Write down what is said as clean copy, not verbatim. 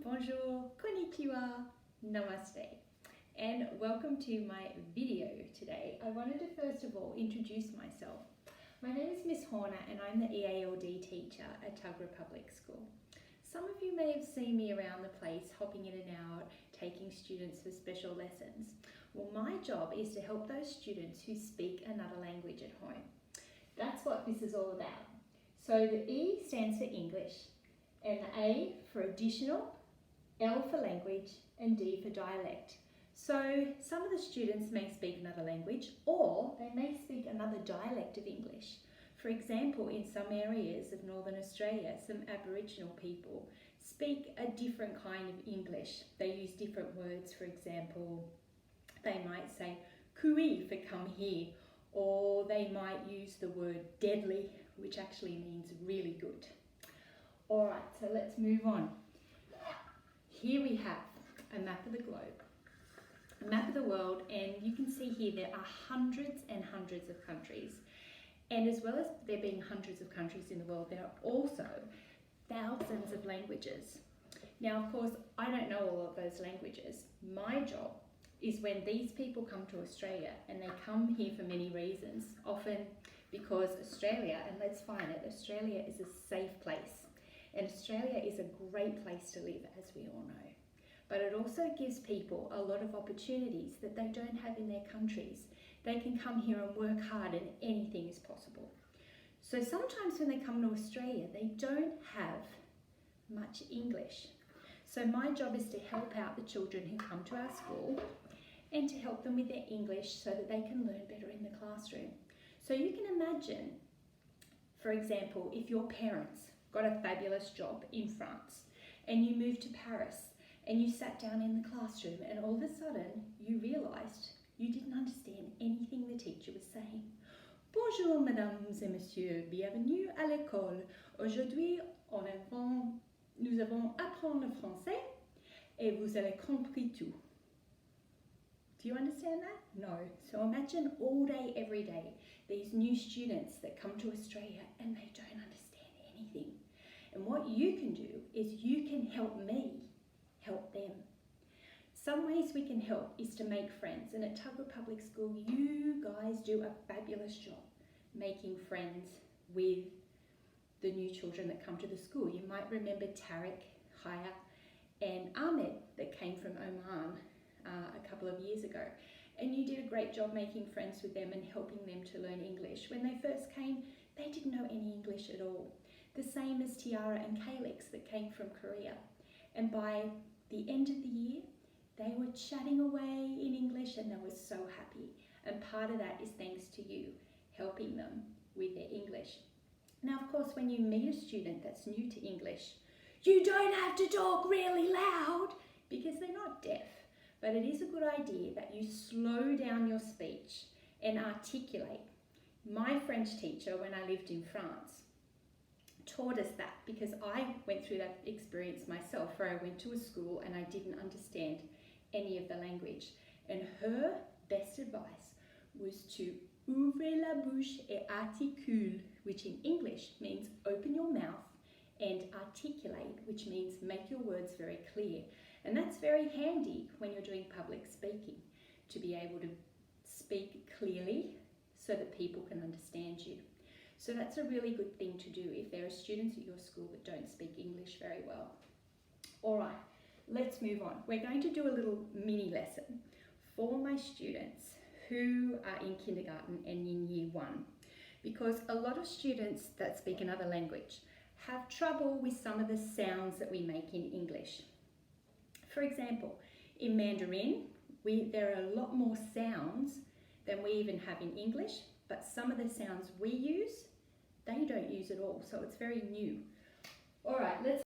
bonjour, konnichiwa, namaste, and welcome to my video today. I wanted to first of all introduce myself. My name is Miss Horner and I'm the EAL teacher at Tuggerah Public School. Some of you may have seen me around the place, hopping in and out, taking students for special lessons. Well, my job is to help those students who speak another language at home. That's what this is all about. So the E stands for English, and the A for additional, L for language, and D for dialect. So some of the students may speak another language, or they may speak another dialect of English. For example, in some areas of Northern Australia, some Aboriginal people speak a different kind of English. They use different words. For example, they might say kui for come here, or they might use the word deadly, which actually means really good. All right, so let's move on. Here we have a map of the globe, a map of the world, and you can see here there are hundreds and hundreds of countries. And as well as there being hundreds of countries in the world, there are also thousands of languages. Now, of course, I don't know all of those languages. My job is when these people come to Australia, and they come here for many reasons, often because Australia, and let's find it, Australia is a safe place. And Australia is a great place to live, as we all know. But it also gives people a lot of opportunities that they don't have in their countries. They can come here and work hard and anything is possible. So sometimes when they come to Australia, they don't have much English. So my job is to help out the children who come to our school and to help them with their English so that they can learn better in the classroom. So you can imagine, for example, if your parents got a fabulous job in France and you moved to Paris and you sat down in the classroom and all of a sudden you realised you didn't understand anything the teacher was saying. Bonjour mesdames et messieurs, bienvenue à l'école. Aujourd'hui, nous allons apprendre le français et vous avez compris tout. Do you understand that? No. So imagine all day, every day, these new students that come to Australia and they don't understand anything. And what you can do is you can help me help them. Some ways we can help is to make friends, and at Tuggerah Public School you guys do a fabulous job making friends with the new children that come to the school. You might remember Tariq, Haya and Ahmed that came from Oman a couple of years ago, and you did a great job making friends with them and helping them to learn English. When they first came, they didn't know any English at all. The same as Tiara and Kalix that came from Korea. And by the end of the year, they were chatting away in English and they were so happy. And part of that is thanks to you, helping them with their English. Now, of course, when you meet a student that's new to English, you don't have to talk really loud because they're not deaf. But it is a good idea that you slow down your speech and articulate. My French teacher, when I lived in France, taught us that because I went through that experience myself where I went to a school and I didn't understand any of the language. And her best advice was to ouvrir la bouche et articule, which in English means open your mouth, and articulate, which means make your words very clear. And that's very handy when you're doing public speaking, to be able to speak clearly so that people can understand you. So that's a really good thing to do if there are students at your school that don't speak English very well. All right, let's move on. We're going to do a little mini lesson for my students who are in kindergarten and in year 1, because a lot of students that speak another language have trouble with some of the sounds that we make in English. For example, in Mandarin, there are a lot more sounds than we even have in English, but some of the sounds we use, they don't use at all, so it's very new. All right, let's